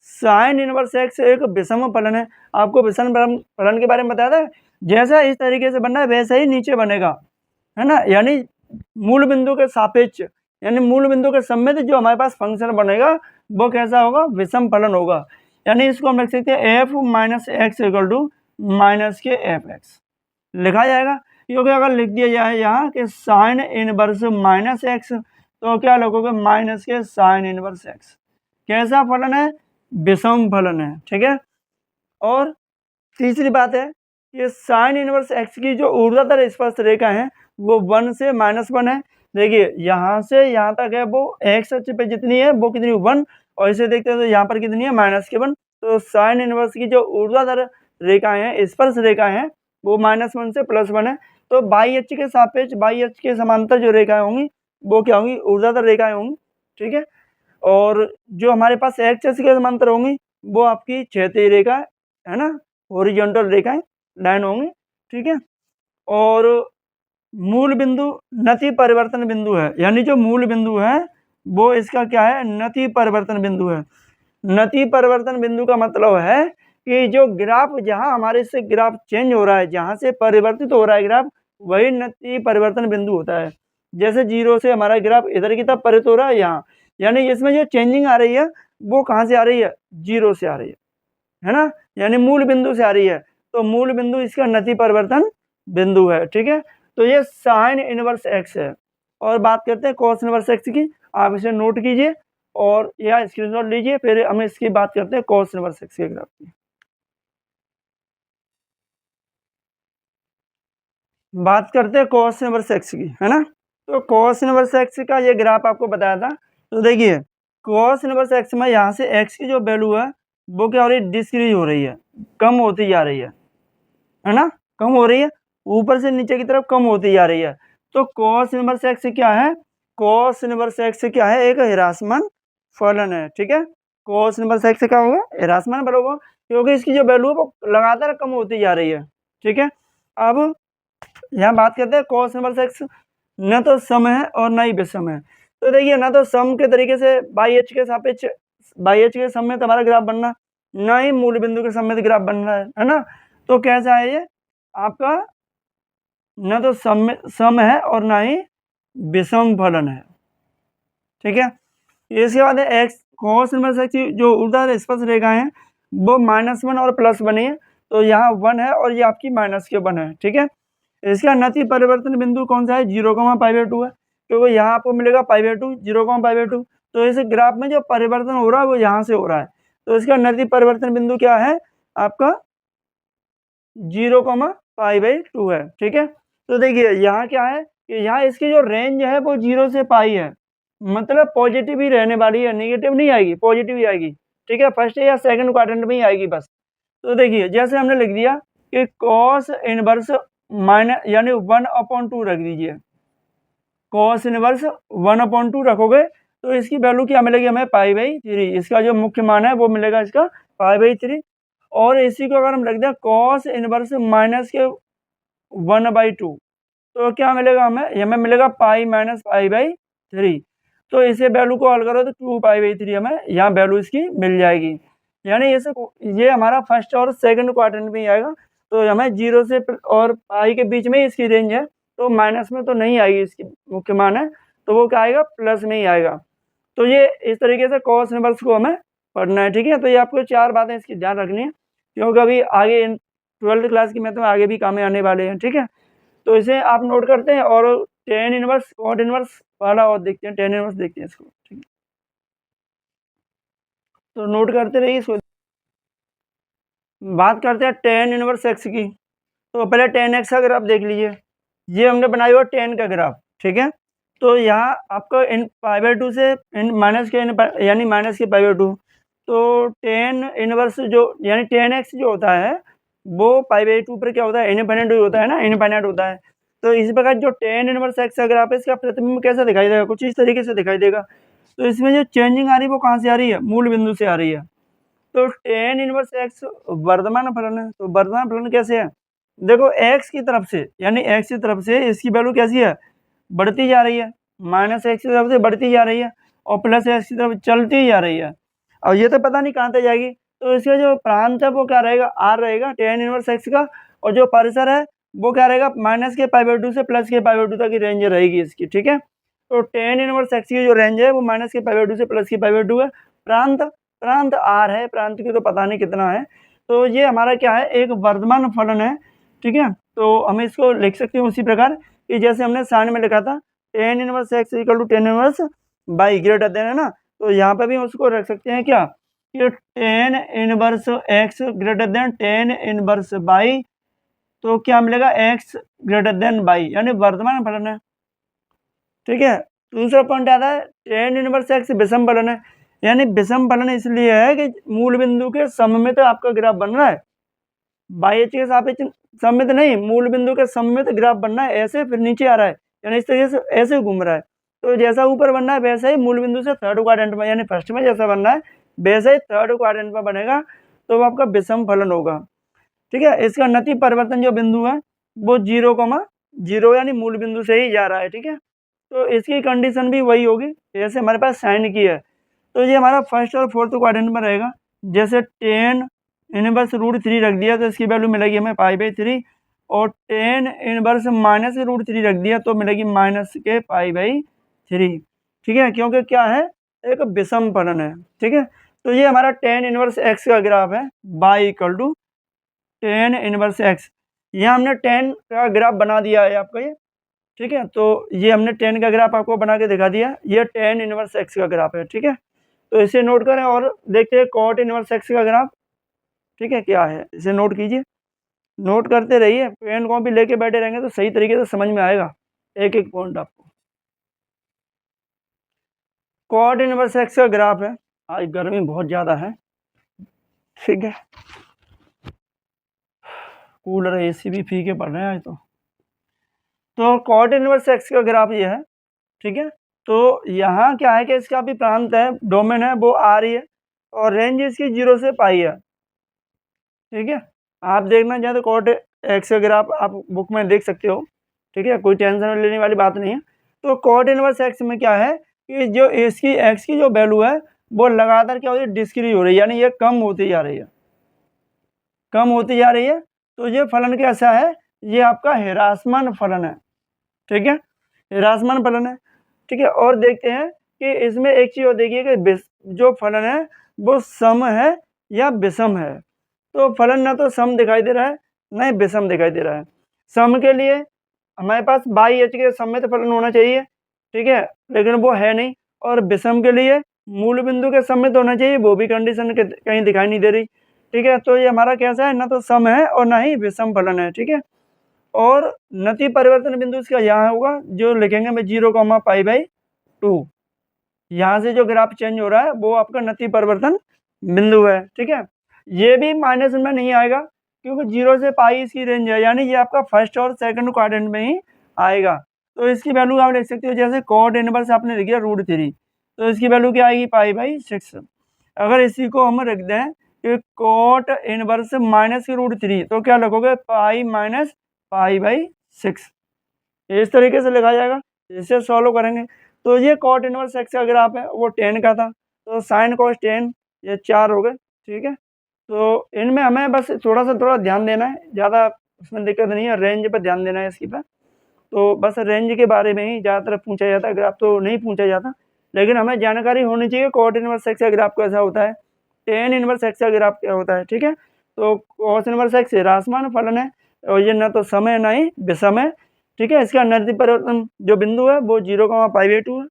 साइन इनवर्स एक्स एक विषम फलन है। आपको विषम फलन के बारे में बताया था, जैसा इस तरीके से बनना है वैसा ही नीचे बनेगा, है ना। यानी मूल बिंदु के सापेक्ष, यानी मूल बिंदु के सममित जो हमारे पास फंक्शन बनेगा वो कैसा होगा, विषम फलन होगा। यानी इसको हम लिख सकते हैं f minus x equal to minus के एफ एक्स लिखा जाएगा, क्योंकि अगर लिख दिया जाए यहाँ कि साइन इनवर्स माइनस एक्स तो क्या लिखोगे माइनस के साइन इनवर्स एक्स। कैसा फलन है, विषम फलन है, ठीक है। और तीसरी बात है कि साइन इनवर्स एक्स की जो ऊर्ध्वाधर स्पर्श रेखा है वो 1 से -1 है। देखिए यहाँ से यहाँ तक है वो एक्स अक्ष पे जितनी है वो कितनी 1, और इसे देखते हैं तो यहाँ पर कितनी है -1। तो साइन इनवर्स की जो ऊर्ध्वाधर रेखाएं हैं, स्पर्श रेखाएं हैं, वो -1 से +1 है। तो बाई अक्ष के सापेक्ष, बाई अक्ष के समांतर जो रेखाएं होंगी वो क्या होंगी, ऊर्ध्वाधर रेखाएं होंगी, ठीक है। और जो हमारे पास एक्स अक्ष के समांतर होंगी वो आपकी क्षैतिज रेखा है ना, हॉरिजॉन्टल रेखाएं लाइन होंगी, ठीक है। और मूल बिंदु नति परिवर्तन बिंदु है, यानी जो मूल बिंदु है वो इसका क्या है, नति परिवर्तन बिंदु है। नति परिवर्तन बिंदु का मतलब है कि जो ग्राफ जहां हमारे से ग्राफ चेंज हो रहा है, जहां से परिवर्तित हो रहा है ग्राफ, वही नति परिवर्तन बिंदु होता है। जैसे 0 से हमारा ग्राफ इधर की तरफ परिवर्तित हो रहा है यहाँ, यानी इसमें जो चेंजिंग आ रही है वो कहाँ से आ रही है, 0 से आ रही है ना, यानी मूल बिंदु से आ रही है। तो मूल बिंदु इसका नति परिवर्तन बिंदु है, ठीक है। तो ये साइन इनवर्स एक्स है। और बात करते हैं कॉस इनवर्स एक्स की, आप इसे नोट कीजिए और या स्क्रीनशॉट लीजिए, फिर हम इसकी बात करते हैं कॉस इनवर्स एक्स के ग्राफ की। बात करते हैं कॉस इनवर्स एक्स की, है ना। तो कॉस इनवर्स एक्स का ये ग्राफ आपको बताया था। तो देखिए कॉस इनवर्स एक्स में यहाँ से एक्स की जो वैल्यू है वो क्या हो रही है, डिक्रीज हो रही है, कम होती जा रही है ना, कम हो रही है, ऊपर से नीचे की तरफ कम होती जा रही है। तो कॉस इनवर्स एक्स क्या है, कॉस इनवर्स एक्स क्या है, एक ह्रासमान फलन है, ठीक है। कॉस इनवर्स एक्स क्या होगा, ह्रासमान फलन होगा, क्योंकि इसकी जो वैल्यू है वो लगातार कम होती जा रही है, ठीक है। अब यहाँ बात करते हैं कॉस इनवर्स एक्स न तो सम है और न ही विषम है। तो देखिए ना तो सम के तरीके से बाई एच के सापेक्ष, बाई एच के सम में तुम्हारा ग्राफ बनना, ना ही मूल बिंदु के सममित ग्राफ बन रहा है ना। तो कैसा है ये आपका, न तो सम है और ना ही विषम फलन है, ठीक है। इसके बाद है एक्स cos इनवर्स एक्स की जो उधर स्पर्श रेखाएं हैं वो -1 और +1 है, तो यहाँ 1 है और ये आपकी -1 है, ठीक है। इसका नति परिवर्तन बिंदु कौन सा है, 0,π/2 है, क्योंकि यहाँ आपको मिलेगा π/2 0,π/2, तो इस ग्राफ में जो परिवर्तन हो रहा है वो यहाँ से हो रहा है, तो इसका नति परिवर्तन बिंदु क्या है आपका 0,π/2 है, ठीक है। तो देखिए यहाँ क्या है कि यहाँ इसकी जो रेंज है वो 0 से पाई है, मतलब पॉजिटिव ही रहने वाली है, नेगेटिव नहीं आएगी, पॉजिटिव ही आएगी, ठीक है। फर्स्ट या सेकंड क्वाड्रेंट में ही आएगी बस। तो देखिए जैसे हमने लिख दिया कि cos इनवर्स माइनस यानी 1/2 रख दीजिए, cos इनवर्स 1/2 रखोगे तो इसकी वैल्यू क्या मिलेगी हमें π/3, इसका जो मुख्य मान है वो मिलेगा इसका π/3, और इसी को अगर हम रख दें cos इनवर्स माइनस के 1/2 तो क्या मिलेगा हमें मिलेगा π-π/3, तो इसे वैल्यू को हल करो तो 2π/3 हमें यहाँ वैल्यू इसकी मिल जाएगी, यानी ये हमारा फर्स्ट और सेकंड क्वाड्रेंट में ही आएगा, तो हमें 0 से और पाई के बीच में ही इसकी रेंज है, तो माइनस में तो नहीं आएगी, इसकी मुख्य मान है तो वो क्या आएगा प्लस में ही आएगा। तो ये इस तरीके से cos इनवर्स को हमें पढ़ना है, ठीक है। तो ये आपको 4 बातें इसकी ध्यान रखनी है, क्योंकि अभी आगे 12th क्लास की मैथ में आगे भी काम में आने वाले हैं, ठीक है। तो इसे आप नोट करते हैं और tan इनवर्स cot इनवर्स वाला और देखते हैं, tan इनवर्स देखते हैं इसको, ठीक है। तो नोट करते रहिए इसको। बात करते हैं tan इनवर्स x की, तो पहले tan x का ग्राफ देख लीजिए, ये हमने बनाया हुआ tan का ग्राफ, ठीक है। तो यहाँ आपको इन π/2 से इन माइनस के यानी माइनस के π/2, तो tan इनवर्स जो यानी tan x जो होता है वो π/2 पर क्या होता है, इनफाइनाइट होता है ना, इनफाइनाइट होता है। तो इस प्रकार जो tan इनवर्स x का ग्राफ है इसका प्रतिबिंब कैसा दिखाई देगा, कुछ इस तरीके से दिखाई देगा। तो इसमें जो चेंजिंग आ रही है वो कहाँ से आ रही है, मूल बिंदु से आ रही है। तो tan इनवर्स x वर्धमान फलन है, तो वर्धमान फलन कैसे है, देखो x की तरफ से यानी x की तरफ से इसकी वैल्यू कैसी है, बढ़ती जा रही है, -x की तरफ से बढ़ती जा रही है और +x की तरफ चलती जा रही है। और ये तो पता नहीं कहाँ तक जाएगी, तो इसका जो प्रांत है वो क्या रहेगा, r रहेगा tan इनवर्स x का, और जो परिसर है वो क्या रहेगा, माइनस के π/2 से प्लस के π/2 तक की रेंज रहेगी इसकी, ठीक है। तो tan इनवर्स x की जो रेंज है वो माइनस के π/2 से प्लस के π/2 है। प्रांत r है, प्रांत की तो पता नहीं कितना है, तो ये हमारा क्या है, एक वर्धमान फलन है, ठीक है। तो हम इसको लिख सकते हैं उसी प्रकार कि जैसे हमने साइन में लिखा था tan inverse x equal to tan inverse by greater than, है ना, तो यहाँ पे भी उसको रख सकते हैं क्या कि tan inverse x greater than tan inverse by, तो क्या मिलेगा x ग्रेटर देन बाई, यानी वर्धमान फलन है, ठीक है। दूसरा पॉइंट आता है tan इनवर्स x विषम फलन है, यानी विषम फलन इसलिए है कि मूल बिंदु के सममित आपका ग्राफ बन रहा है, बाई एच के सापेक्ष सममित नहीं, मूल बिंदु के सममित ग्राफ बनना है, ऐसे फिर नीचे आ रहा है, यानी इस तरीके से ऐसे घूम रहा है। तो जैसा ऊपर बनना है वैसा ही मूल बिंदु से थर्ड क्वाड्रेंट में यानी फर्स्ट में जैसा बनना है वैसा ही थर्ड क्वाड्रेंट में बनेगा, तो वो आपका विषम फलन होगा, ठीक है। इसका नति परिवर्तन जो बिंदु है वो 0,0 यानी मूल बिंदु से ही जा रहा है, ठीक है। तो इसकी कंडीशन भी वही होगी जैसे हमारे पास साइन की है, तो ये हमारा फर्स्ट और फोर्थ क्वाड्रेंट में रहेगा। जैसे tan इनवर्स √3 रख दिया तो इसकी वैल्यू मिलेगी हमें π/3, और tan इनवर्स माइनस √3 रख दिया तो मिलेगी माइनस के π/3, ठीक है, क्योंकि क्या है एक विषम फलन है, ठीक है। तो ये हमारा tan इनवर्स x का ग्राफ है y equal to tan inverse x, यहाँ हमने tan का ग्राफ बना दिया है आपका ये, ठीक है। तो ये हमने tan का ग्राफ आपको बना के दिखा दिया, ये tan इनवर्स x का ग्राफ है, ठीक है। तो इसे नोट करें और देखते हैं cot इनवर्स x का ग्राफ, ठीक है, क्या है इसे नोट कीजिए, नोट करते रहिए, पेन कॉपी लेके बैठे रहेंगे तो सही तरीके से समझ में आएगा एक एक पॉइंट आपको। cot इनवर्स x का ग्राफ है, आज गर्मी बहुत ज़्यादा है, ठीक है, कूलर AC भी फीके पड़ रहे हैं आज तो cot इनवर्स x का ग्राफ ये है, ठीक है। तो यहाँ क्या है कि इसका भी प्रांत है, डोमेन है वो आ रही है, और रेंज इसकी 0 से पाई है, ठीक है। आप देखना चाहें तो cot x का ग्राफ आप बुक में देख सकते हो, ठीक है, कोई टेंशन लेने वाली बात नहीं है। तो cot इनवर्स x में क्या है कि जो इसकी x की जो वैल्यू है वो लगातार क्या हो रही है, डिस्क्रीज हो रही है, यानी ये कम होती जा रही है, कम होती जा रही है। तो ये फलन कैसा है, ये आपका ह्रासमान फलन है, ठीक है, ह्रासमान फलन है, ठीक है। और देखते हैं कि इसमें एक चीज और देखिए कि जो फलन है वो सम है या विषम है। तो फलन ना तो सम दिखाई दे रहा है ना ही विषम दिखाई दे रहा है। सम के लिए हमारे पास बाई एच के सम्मित फलन होना चाहिए, ठीक है, लेकिन वो है नहीं। और विषम के लिए मूल बिंदु के सम्मित होना चाहिए, वो भी कंडीशन कहीं दिखाई नहीं दे रही, ठीक है। तो ये हमारा कैसा है, ना तो सम है और ना ही विषम फलन है, ठीक है। और नति परिवर्तन बिंदु इसका यहाँ होगा, जो लिखेंगे मैं 0,π/2। यहाँ से जो ग्राफ चेंज हो रहा है वो आपका नति परिवर्तन बिंदु है, ठीक है। ये भी माइनस में नहीं आएगा क्योंकि 0 से पाई इसकी रेंज है, यानी ये आपका फर्स्ट और सेकंड क्वाड्रेंट में ही आएगा। तो इसकी वैल्यू आप लिख सकते हो, जैसे कॉट इनवर्स आपने लिख दिया √3, तो इसकी वैल्यू क्या आएगी, π/6। अगर इसी को हम रख दें कि कॉट इनवर्स माइनस के √3, तो क्या लिखोगे, π - π/6। इस तरीके से लिखा जाएगा, इसे सॉल्व करेंगे। तो ये कॉट इनवर्स x का ग्राफ है, वो 10 का था, तो साइन कॉस 10 ये 4 हो गए, ठीक है। तो इनमें हमें बस थोड़ा ध्यान देना है, ज़्यादा उसमें दिक्कत नहीं है, रेंज पर ध्यान देना है इसकी पर। तो बस रेंज के बारे में ही ज़्यादातर पूछा जाता है, ग्राफ तो नहीं पूछा जाता, लेकिन हमें जानकारी होनी चाहिए कॉट इनवर्स x का ग्राफ कैसा होता है, टेन इनवर्स x का ग्राफ क्या होता है, ठीक है। तो कॉस इनवर्स x ह्रासमान फलन है और ये न तो सम है ना ही विषम है, ठीक है। इसका नति परिवर्तन जो बिंदु है वो 0,π/2 है,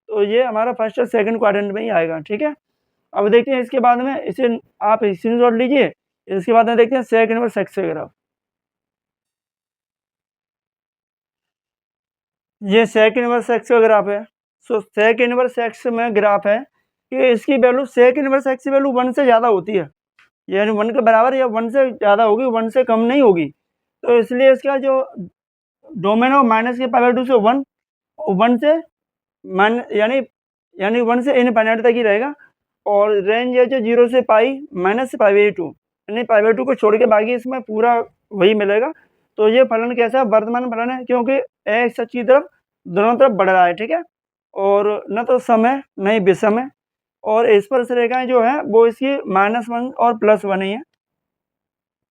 तो ये हमारा फर्स्ट और सेकंड क्वाड्रेंट में ही आएगा, ठीक है। अब देखते हैं इसके बाद में, इसे आप स्क्रीनशॉट लीजिए, इसके बाद में देखते हैं सेक इनवर्स x का ग्राफ। ये सेक इनवर्स x का ग्राफ है। सो सेक इनवर्स x में ग्राफ है कि इसकी वैल्यू, सेक इनवर्स x की वैल्यू 1 से ज़्यादा होती है, यानी 1 के बराबर या 1 से ज़्यादा होगी, 1 से कम नहीं होगी। तो इसलिए इसका जो डोमेन ऑफ माइनस के π/2 से 1 से यानी 1 से इनफाइनाइट तक ही रहेगा। और रेंज है जो 0 से पाई माइनस π/2, यानी π/2 को छोड़ के बाकी इसमें पूरा वही मिलेगा। तो ये फलन कैसा है, वर्तमान फलन है, क्योंकि एक्स अच्छी तरफ दोनों तरफ बढ़ रहा है, ठीक है। और न तो सम है न ही विषम है, और स्पर्श रेखाएं जो है वो इसकी -1 और +1 ही है।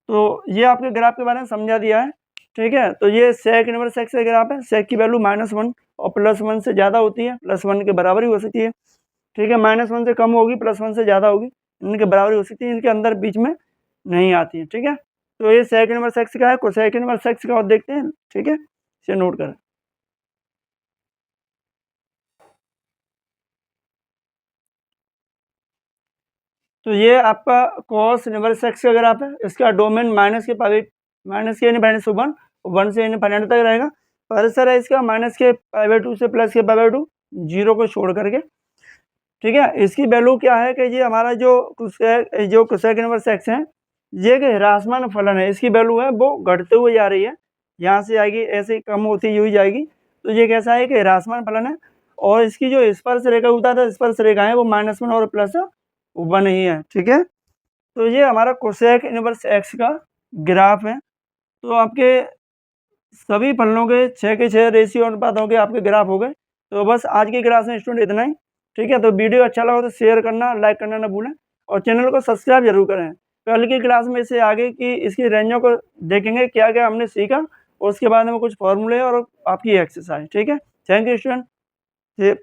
तो ये आपके ग्राफ के बारे में समझा दिया है, ठीक है। तो ये सेक इनवर्स x का ग्राफ है, सेक की वैल्यू -1 और +1 से ज़्यादा होती है, +1 के बराबर ही हो सकती है, ठीक है। -1 से कम होगी, +1 से ज़्यादा होगी, इनके बराबर ही हो सकती है, इनके अंदर बीच में नहीं आती है, ठीक है। तो ये सेक इनवर्स x का है, कोसेक इनवर्स x का और देखते हैं, ठीक है, इसे नोट करें। तो ये आपका कॉस इनवर्स x का ग्राफ है, इसका डोमेन माइनस के इनफाइनाइट से 1 से इनफाइनाइट तक रहेगा। परिसर है इसका -के π/2 से +के/2, 0 को छोड़ करके, ठीक है। इसकी वैल्यू क्या है कि ये हमारा जो कोसेक इनवर्स x है, ये एक ह्रासमान फलन है, इसकी वैल्यू है वो घटते हुए जा रही है, यहाँ से आएगी ऐसे ही कम होती हुई जाएगी। तो ये कैसा है कि ह्रासमान फलन है, और इसकी जो स्पर्श रेखा होता है, स्पर्श रेखा है वो -1 और +1 ही है, ठीक है। तो ये हमारा कोसेक इनवर्स x का ग्राफ है। तो आपके सभी फलनों के 6 के 6 रेशियो अनुपातों के आपके ग्राफ हो गए। तो बस आज की क्लास में स्टूडेंट इतना ही, ठीक है। तो वीडियो अच्छा लगा तो शेयर करना, लाइक करना ना भूलें, और चैनल को सब्सक्राइब जरूर करें। कल की क्लास में इससे आगे की इसकी रेंजों को देखेंगे, क्या क्या हमने सीखा, और उसके बाद में कुछ फॉर्मूले और आपकी एक्सरसाइज, ठीक है। Thank you student.